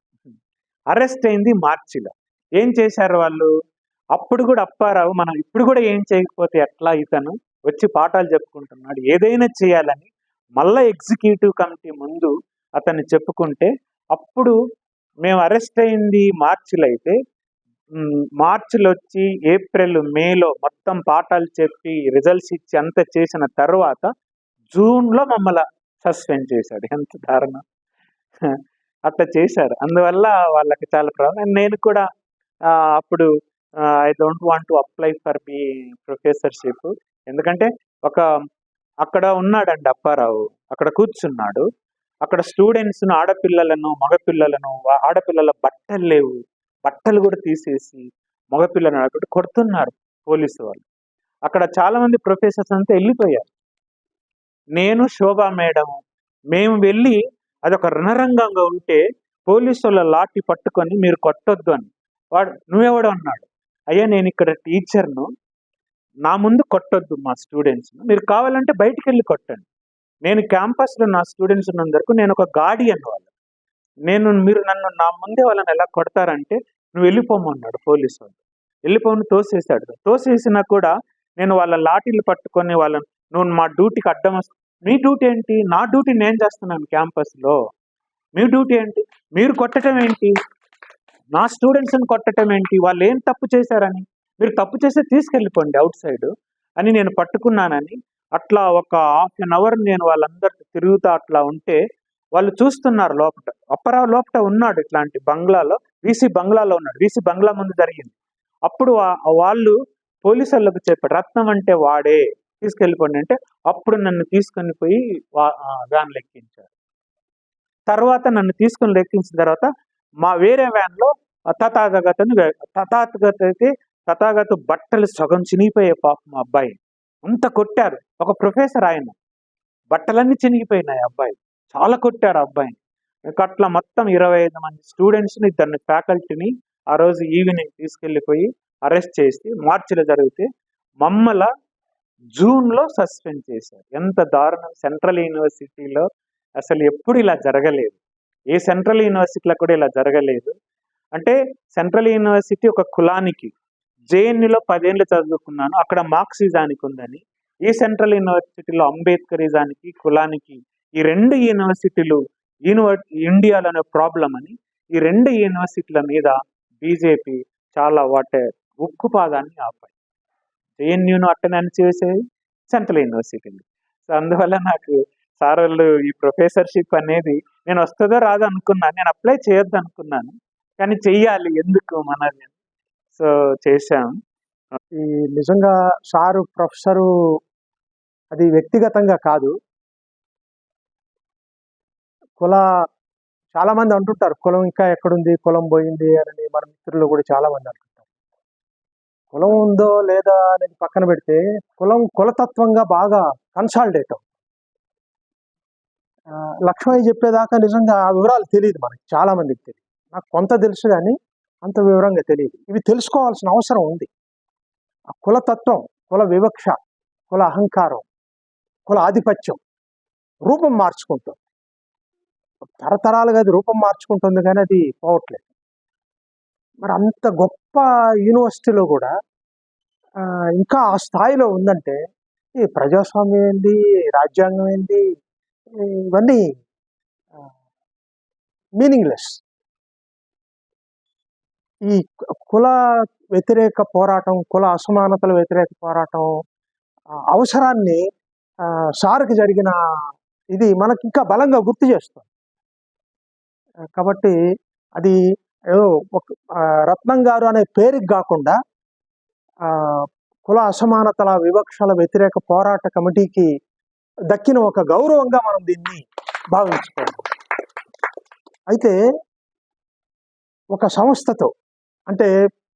అరెస్ట్ అయింది మార్చిలో. ఏం చేశారు వాళ్ళు, అప్పుడు కూడా అప్పారావు మనం ఇప్పుడు కూడా ఏం చేయకపోతే ఎట్లా, ఇతను వచ్చి పాఠాలు చెప్పుకుంటున్నాడు, ఏదైనా చేయాలని మళ్ళా ఎగ్జిక్యూటివ్ కమిటీ ముందు అతన్ని చెప్పుకుంటే, అప్పుడు మేము అరెస్ట్ అయింది మార్చిలో అయితే, మార్చిలో వచ్చి ఏప్రిల్ మేలో మొత్తం పాఠాలు చెప్పి రిజల్ట్స్ ఇచ్చి అంత చేసిన తర్వాత జూన్లో మమ్మల్ని సస్పెండ్ చేశాడు. ఎంత దారుణం, అట్లా చేశారు. అందువల్ల వాళ్ళకి చాలా ప్రాబ్లం. నేను కూడా అప్పుడు I don't want to apply for the professorship, ఎందుకంటే అక్కడ ఉన్నాడండి అప్పారావు, అక్కడ కూర్చున్నాడు, అక్కడ స్టూడెంట్స్ను, ఆడపిల్లలను, మగపిల్లలను, ఆడపిల్లల బట్టలు లేవు, బట్టలు కూడా తీసేసి మగపిల్లలను అక్కడ కొడుతున్నారు పోలీసు వాళ్ళు. అక్కడ చాలా మంది ప్రొఫెసర్స్ అంతా వెళ్ళిపోయారు. నేను, శోభా మేడం, మేము వెళ్ళి అదొక రణరంగంగా ఉంటే పోలీసు వాళ్ళ లాఠీ పట్టుకొని మీరు కొట్టొద్దు అని. వాడు నువ్వెవడు అన్నాడు. అయ్యా నేను ఇక్కడ టీచర్ను, నా ముందు కొట్టొద్దు మా స్టూడెంట్స్ను, మీరు కావాలంటే బయటికి వెళ్ళి కొట్టండి, నేను క్యాంపస్లో నా స్టూడెంట్స్ ఉన్నందుకు నేను ఒక గార్డియన్ వాళ్ళు, మీరు నన్ను నా ముందే వాళ్ళని ఎలా కొడతారంటే నువ్వు వెళ్ళిపోమన్నాడు పోలీసు వాళ్ళు. వెళ్ళిపోని తోసేసాడు. తోసేసినా కూడా నేను వాళ్ళ లాఠీలు పట్టుకొని వాళ్ళని, నువ్వు మా డ్యూటీకి అడ్డం వస్తా, మీ డ్యూటీ ఏంటి, నా డ్యూటీ నేను చేస్తున్నాను క్యాంపస్లో, మీ డ్యూటీ ఏంటి, మీరు కొట్టడం ఏంటి, నా స్టూడెంట్స్ని కొట్టడం ఏంటి, వాళ్ళు ఏం తప్పు చేశారని, మీరు తప్పు చేస్తే తీసుకెళ్ళిపోండి అవుట్ సైడ్ అని నేను పట్టుకున్నానని. అట్లా ఒక ½ an hour నేను వాళ్ళందరితో తిరుగుతూ అట్లా ఉంటే వాళ్ళు చూస్తున్నారు లోపల. అప్పారావు లోపల ఉన్నాడు, ఇట్లాంటి బంగ్లాలో, వీసీ బంగ్లాలో ఉన్నాడు, వీసీ బంగ్లా ముందు జరిగింది. అప్పుడు వాళ్ళు పోలీసు వాళ్ళకు చెప్పారు, రత్నం అంటే వాడే, తీసుకెళ్ళిపోండి అంటే, అప్పుడు నన్ను తీసుకొని పోయి వ్యాన్లు ఎక్కించారు. తర్వాత నన్ను తీసుకొని ఎక్కించిన తర్వాత మా వేరే వ్యాన్లో తథాగత అయితే తథాగత బట్టలు సగం చినిగిపోయే పాపం ఆ అబ్బాయి, అంత కొట్టారు. ఒక ప్రొఫెసర్ ఆయన, బట్టలన్నీ చినిగిపోయినాయి అబ్బాయి, చాలా కొట్టారు ఆ అబ్బాయిని. ఇంకా అట్లా మొత్తం 25 మంది స్టూడెంట్స్ని, ఇద్దరిని ఫ్యాకల్టీని ఆ రోజు ఈవినింగ్ తీసుకెళ్ళిపోయి అరెస్ట్ చేసి మార్చిలో జరిగితే మమ్మల జూన్లో సస్పెండ్ చేశారు. ఎంత దారుణం! సెంట్రల్ యూనివర్సిటీలో అసలు ఎప్పుడు ఇలా జరగలేదు, ఏ సెంట్రల్ యూనివర్సిటీలో కూడా ఇలా జరగలేదు. అంటే సెంట్రల్ యూనివర్సిటీ ఒక కులానికి, జేఎన్యూలో 10 ఏళ్ళు చదువుకున్నాను, అక్కడ మార్క్సిజానికి ఉందని, ఈ సెంట్రల్ యూనివర్సిటీలో అంబేద్కరిజానికి, కులానికి, ఈ రెండు యూనివర్సిటీలు ఇండియాలోనే ప్రాబ్లం అని ఈ రెండు యూనివర్సిటీల మీద బీజేపీ చాలా ఉక్కుపాదాన్ని ఆపాయి. జేఎన్యూను అట్టనే చేసేది, సెంట్రల్ యూనివర్సిటీని. సో అందువల్ల నాకు సార్ వాళ్ళు ఈ ప్రొఫెసర్షిప్ అనేది నేను వస్తుందో రాదో అనుకున్నాను, నేను అప్లై చేయొద్దు అనుకున్నాను, కానీ చెయ్యాలి ఎందుకు మనది, సో చేశాం. ఈ నిజంగా సారు ప్రొఫెసరు అది వ్యక్తిగతంగా కాదు, చాలా మంది అంటుంటారు కులం ఇంకా ఎక్కడుంది, కులం పోయింది అని. మన మిత్రులు కూడా చాలా మంది అంటుంటారు. కులం ఉందో లేదా అనేది పక్కన పెడితే కులతత్వంగా బాగా కన్సాలిడేట్ అవుతుంది. లక్ష్మయ్య చెప్పేదాకా నిజంగా ఆ వివరాలు తెలియదు మనకి, చాలా మందికి తెలియదు. నాకు కొంత తెలుసు కానీ అంత వివరంగా తెలియదు. ఇవి తెలుసుకోవాల్సిన అవసరం ఉంది. ఆ కులతత్వం, కుల వివక్ష, కుల అహంకారం, కుల ఆధిపత్యం రూపం మార్చుకుంటుంది. తరతరాలుగా అది రూపం మార్చుకుంటుంది కానీ అది పోవట్లేదు. మరి అంత గొప్ప యూనివర్సిటీలో కూడా ఇంకా ఆ స్థాయిలో ఉందంటే ఈ ప్రజాస్వామ్యం ఏంది, రాజ్యాంగం ఏంది, ఇవన్నీ మీనింగ్లెస్. ఈ కుల వ్యతిరేక పోరాటం, కుల అసమానతల వ్యతిరేక పోరాటం అవసరాన్ని సార్కి జరిగిన ఇది మనకి ఇంకా బలంగా గుర్తు చేస్తుంది. కాబట్టి అది ఏదో రత్నం గారు అనే పేరుకి కాకుండా కుల అసమానతల వివక్షల వ్యతిరేక పోరాట కమిటీకి దక్కిన ఒక గౌరవంగా మనం దీన్ని భావించుకోవాలి. అయితే ఒక సంస్థతో, అంటే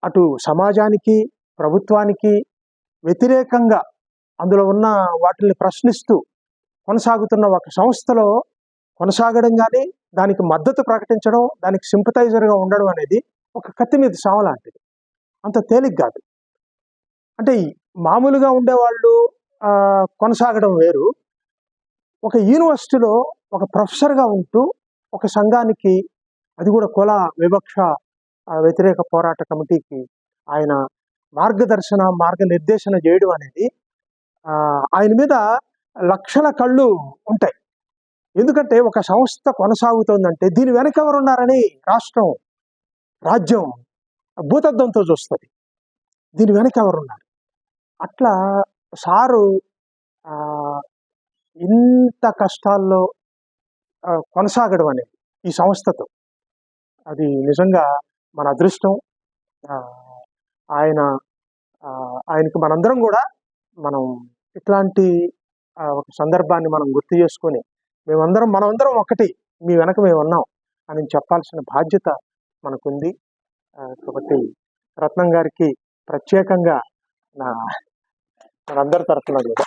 అటు సమాజానికి, ప్రభుత్వానికి వ్యతిరేకంగా అందులో ఉన్న వాటిని ప్రశ్నిస్తూ కొనసాగుతున్న ఒక సంస్థలో కొనసాగడం కానీ, దానికి మద్దతు ప్రకటించడం, దానికి సింపథైజర్గా ఉండడం అనేది ఒక కత్తి మీద సావ లాంటిది. అంత తేలిక కాదు. అంటే మామూలుగా ఉండేవాళ్ళు కొనసాగడం వేరు. ఒక యూనివర్సిటీలో ఒక ప్రొఫెసర్గా ఉంటూ ఒక సంఘానికి, అది కూడా కుల వివక్ష వ్యతిరేక పోరాట కమిటీకి ఆయన మార్గనిర్దేశన చేయడం అనేది ఆయన మీద లక్షల కళ్ళు ఉంటాయి. ఎందుకంటే ఒక సంస్థ కొనసాగుతోందంటే దీని వెనక ఎవరు ఉన్నారని రాష్ట్రం, రాజ్యం భూతద్దంతో చూస్తుంది, దీని వెనక ఎవరున్నారు. అట్లా సారు ఇంత కష్టాల్లో కొనసాగడం అనేది ఈ సంస్థతో, అది నిజంగా మన అదృష్టం. ఆయనకి మనందరం కూడా మనం ఇట్లాంటి ఒక సందర్భాన్ని మనం గుర్తు చేసుకొని మనమందరం ఒకటి, మీ వెనక మేము ఉన్నాం అని చెప్పాల్సిన బాధ్యత మనకుంది. కాబట్టి రత్నం గారికి ప్రత్యేకంగా మనందరి తరఫున కూడా